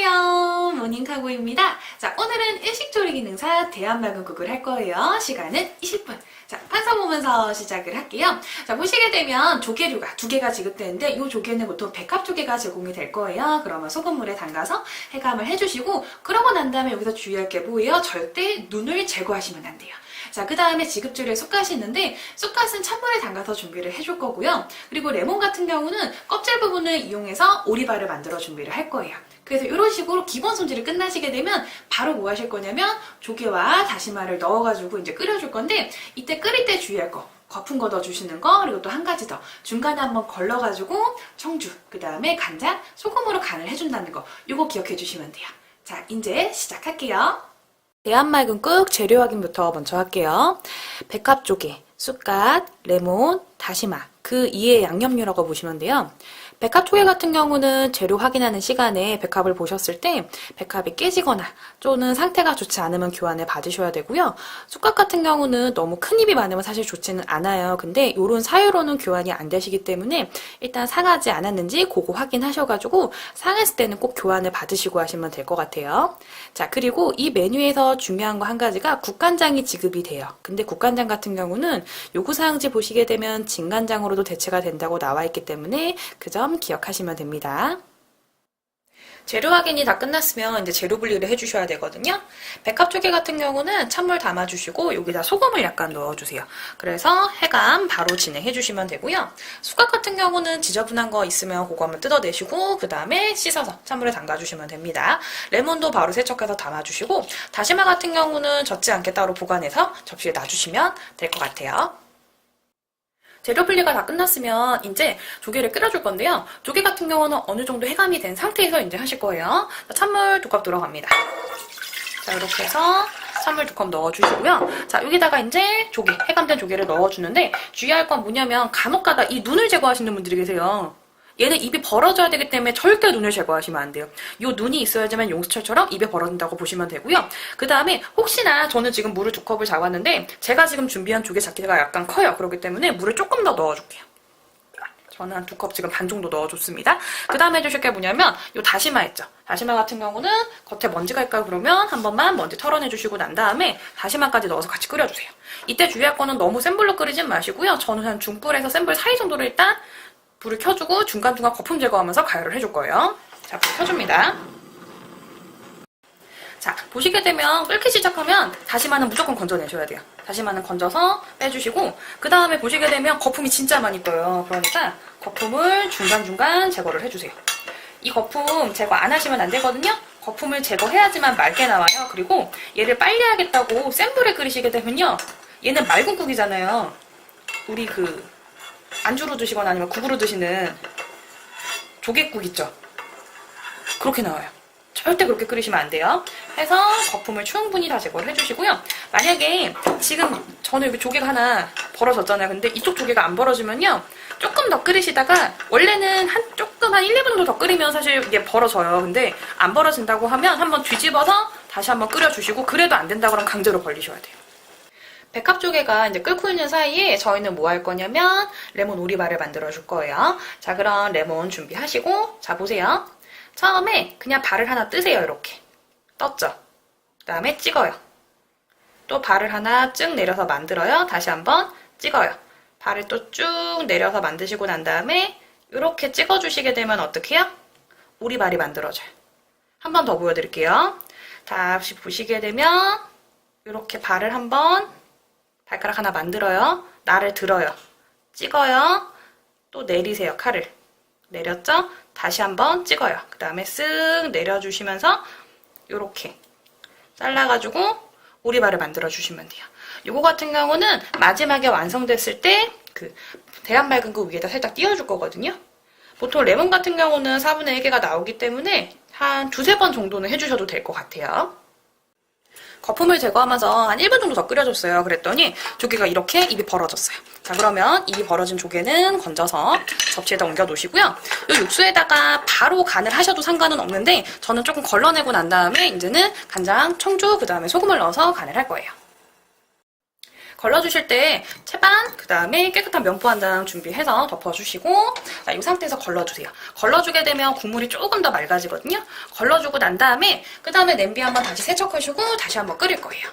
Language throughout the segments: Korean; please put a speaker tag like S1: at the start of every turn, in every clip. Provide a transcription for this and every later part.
S1: 안녕하세요, 모닝카고입니다. 자, 오늘은 일식조리 기능사 대한말근국을 할 거예요. 시간은 20분. 자, 판서 보면서 시작을 할게요. 자, 보시게 되면 조개류가 두 개가 지급되는데 이 조개는 보통 백합 조개가 제공이 될 거예요. 그러면 소금물에 담가서 해감을 해주시고, 그러고 난 다음에 여기서 주의할 게 뭐예요? 절대 눈을 제거하시면 안 돼요. 자, 그 다음에 지급조리에 쑥갓이 있는데 쑥갓은 찬물에 담가서 준비를 해줄 거고요. 그리고 레몬 같은 경우는 껍질 부분을 이용해서 오리발을 만들어 준비를 할 거예요. 그래서 이런 식으로 기본 손질이 끝나시게 되면 바로 뭐 하실 거냐면 조개와 다시마를 넣어가지고 이제 끓여줄 건데, 이때 끓일 때 주의할 거, 거품 걷어주시는 거, 그리고 또 한 가지 더 중간에 한번 걸러가지고 청주, 그 다음에 간장, 소금으로 간을 해준다는 거, 요거 기억해 주시면 돼요. 자, 이제 시작할게요. 대한말근국 재료 확인부터 먼저 할게요. 백합조개, 쑥갓, 레몬, 다시마, 그 이외의 양념류라고 보시면 돼요. 백합조개 같은 경우는 재료 확인하는 시간에 백합을 보셨을 때 백합이 깨지거나 또는 상태가 좋지 않으면 교환을 받으셔야 되고요. 쑥갓 같은 경우는 너무 큰 입이 많으면 사실 좋지는 않아요. 근데 이런 사유로는 교환이 안 되시기 때문에 일단 상하지 않았는지 그거 확인하셔가지고 상했을 때는 꼭 교환을 받으시고 하시면 될 것 같아요. 자, 그리고 이 메뉴에서 중요한 거 한 가지가 국간장이 지급이 돼요. 근데 국간장 같은 경우는 요구사항지 보시게 되면 진간장으로도 대체가 된다고 나와 있기 때문에 그 점 기억하시면 됩니다. 재료 확인이 다 끝났으면 이제 재료 분리를 해주셔야 되거든요. 백합조개 같은 경우는 찬물 담아주시고 여기다 소금을 약간 넣어주세요. 그래서 해감 바로 진행해주시면 되고요. 쑥갓 같은 경우는 지저분한 거 있으면 그거 한번 뜯어내시고 그 다음에 씻어서 찬물에 담가주시면 됩니다. 레몬도 바로 세척해서 담아주시고, 다시마 같은 경우는 젖지 않게 따로 보관해서 접시에 놔주시면 될 것 같아요. 재료 분리가 다 끝났으면 이제 조개를 끓여줄 건데요. 조개 같은 경우는 어느 정도 해감이 된 상태에서 이제 하실 거예요. 찬물 2컵 들어갑니다. 자, 이렇게 해서 찬물 2컵 넣어주시고요. 자, 여기다가 이제 조개, 해감된 조개를 넣어주는데 주의할 건 뭐냐면 간혹가다 이 눈을 제거하시는 분들이 계세요. 얘는 입이 벌어져야 되기 때문에 절대 눈을 제거하시면 안 돼요. 이 눈이 있어야지만 용수철처럼 입에 벌어진다고 보시면 되고요. 그 다음에 혹시나 저는 지금 물을 2컵을 잡았는데 제가 지금 준비한 조개 잡기가 약간 커요. 그렇기 때문에 물을 조금 더 넣어줄게요. 저는 한 2컵 지금 반 정도 넣어줬습니다. 그 다음에 해주실 게 뭐냐면 이 다시마 있죠. 다시마 같은 경우는 겉에 먼지가 있까 그러면 한 번만 먼지 털어내주시고 난 다음에 다시마까지 넣어서 같이 끓여주세요. 이때 주의할 거는 너무 센 불로 끓이진 마시고요. 저는 한 중불에서 센 불 사이 정도를 일단 불을 켜주고 중간중간 거품 제거하면서 가열을 해줄 거예요. 자, 불 켜줍니다. 자, 보시게 되면 끓기 시작하면 다시마는 무조건 건져내셔야 돼요. 다시마는 건져서 빼주시고, 그 다음에 보시게 되면 거품이 진짜 많이 떠요. 그러니까 거품을 중간중간 제거를 해주세요. 이 거품 제거 안 하시면 안 되거든요. 거품을 제거해야지만 맑게 나와요. 그리고 얘를 빨리 하겠다고 센 불에 끓이시게 되면요, 얘는 맑은 국이잖아요. 우리 안주로 드시거나 아니면 국으로 드시는 조개국 있죠? 그렇게 나와요. 절대 그렇게 끓이시면 안 돼요. 해서 거품을 충분히 다 제거를 해주시고요. 만약에 지금 저는 여기 조개가 하나 벌어졌잖아요. 근데 이쪽 조개가 안 벌어지면요, 조금 더 끓이시다가, 원래는 조금 한 1, 2분 정도 더 끓이면 사실 이게 벌어져요. 근데 안 벌어진다고 하면 한번 뒤집어서 다시 한번 끓여주시고, 그래도 안 된다 그러면 강제로 벌리셔야 돼요. 백합조개가 이제 끓고 있는 사이에 저희는 뭐 할 거냐면 레몬 오리발을 만들어 줄 거예요. 자, 그럼 레몬 준비하시고, 자, 보세요. 처음에 그냥 발을 하나 뜨세요. 이렇게 떴죠? 그 다음에 찍어요. 또 발을 하나 쭉 내려서 만들어요. 다시 한번 찍어요. 발을 또 쭉 내려서 만드시고 난 다음에 이렇게 찍어주시게 되면 어떻게 해요? 오리발이 만들어져요. 한 번 더 보여드릴게요. 다시 보시게 되면 이렇게 발을 한번, 발가락 하나 만들어요. 날을 들어요. 찍어요. 또 내리세요. 칼을. 내렸죠? 다시 한번 찍어요. 그 다음에 쓱 내려주시면서 이렇게 잘라가지고 오리발을 만들어주시면 돼요. 요거 같은 경우는 마지막에 완성됐을 때 대한말근국 위에다 살짝 띄워줄 거거든요. 보통 레몬 같은 경우는 4분의 1개가 나오기 때문에 한 2-3번 정도는 해주셔도 될 것 같아요. 거품을 제거하면서 한 1분 정도 더 끓여줬어요. 그랬더니 조개가 이렇게 입이 벌어졌어요. 자, 그러면 입이 벌어진 조개는 건져서 접시에다 옮겨 놓으시고요. 이 육수에다가 바로 간을 하셔도 상관은 없는데 저는 조금 걸러내고 난 다음에 이제는 간장, 청주, 그 다음에 소금을 넣어서 간을 할 거예요. 걸러주실 때 채반, 그 다음에 깨끗한 면포 한 장 준비해서 덮어주시고, 자, 이 상태에서 걸러주세요. 걸러주게 되면 국물이 조금 더 맑아지거든요. 걸러주고 난 다음에, 그 다음에 냄비 한번 다시 세척하시고, 다시 한번 끓일 거예요.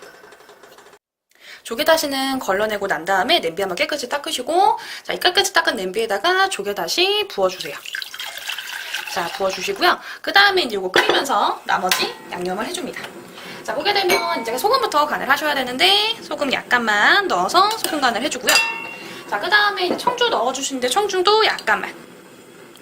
S1: 조개다시는 걸러내고 난 다음에 냄비 한번 깨끗이 닦으시고, 자, 이 깨끗이 닦은 냄비에다가 조개다시 부어주세요. 자, 부어주시고요. 그 다음에 이제 이거 끓이면서 나머지 양념을 해줍니다. 자, 보게 되면 이제 소금부터 간을 하셔야 되는데, 소금 약간만 넣어서 소금 간을 해주고요. 자, 그 다음에 이제 청주 넣어주시는데, 청주도 약간만.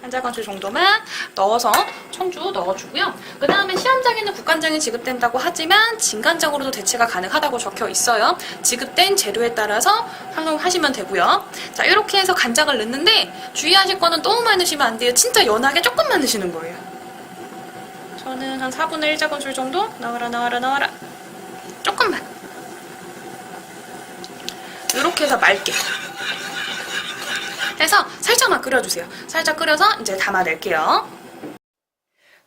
S1: 한 작은술 정도만 넣어서 청주 넣어주고요. 그 다음에 시험장에는 국간장이 지급된다고 하지만 진간장으로도 대체가 가능하다고 적혀 있어요. 지급된 재료에 따라서 사용하시면 되고요. 자, 이렇게 해서 간장을 넣는데 주의하실 거는 너무 많이 넣으시면 안 돼요. 진짜 연하게 조금만 넣으시는 거예요. 저는 한 4분의 1작은술 정도 넣어라. 조금만. 이렇게 해서 맑게. 해서 살짝만 끓여주세요. 살짝 끓여서 이제 담아낼게요.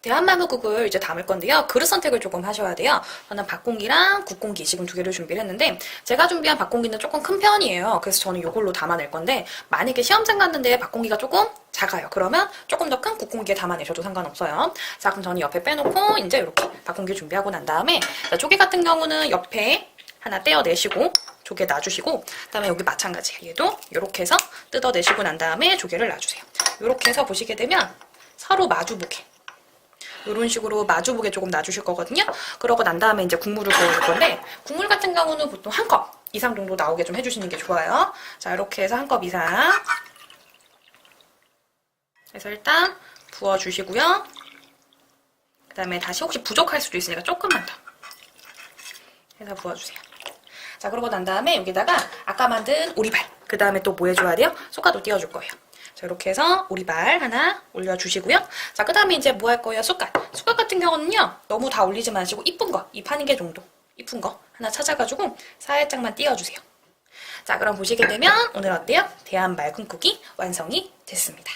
S1: 대한마무국을 이제 담을 건데요. 그릇 선택을 조금 하셔야 돼요. 저는 밥공기랑 국공기 지금 두 개를 준비를 했는데 제가 준비한 밥공기는 조금 큰 편이에요. 그래서 저는 이걸로 담아낼 건데 만약에 시험장 갔는데 밥공기가 조금 작아요. 그러면 조금 더 큰 국공기에 담아내셔도 상관없어요. 자, 그럼 저는 옆에 빼놓고 이제 이렇게 밥공기 준비하고 난 다음에 조개 같은 경우는 옆에 하나 떼어내시고 조개 놔주시고 그다음에 여기 마찬가지 얘도 이렇게 해서 뜯어내시고 난 다음에 조개를 놔주세요. 이렇게 해서 보시게 되면 서로 마주보게 이런 식으로 마주보게 조금 놔주실 거거든요. 그러고 난 다음에 이제 국물을 부어줄 건데 국물 같은 경우는 보통 한 컵 이상 정도 나오게 좀 해주시는 게 좋아요. 자, 이렇게 해서 한 컵 이상 그래서 일단 부어주시고요. 그 다음에 다시 혹시 부족할 수도 있으니까 조금만 더 해서 부어주세요. 자, 그러고 난 다음에 여기다가 아까 만든 오리발 그 다음에 또 뭐 해줘야 돼요? 쑥갓도 띄워줄 거예요. 자, 이렇게 해서 오리발 하나 올려주시고요. 자, 그 다음에 이제 뭐 할 거예요? 쑥갓. 쑥갓 같은 경우는요, 너무 다 올리지 마시고 이쁜 거, 입 한 개 정도 이쁜 거 하나 찾아가지고 살짝만 띄워주세요. 자, 그럼 보시게 되면 오늘 어때요? 대한 맑은국이 완성이 됐습니다.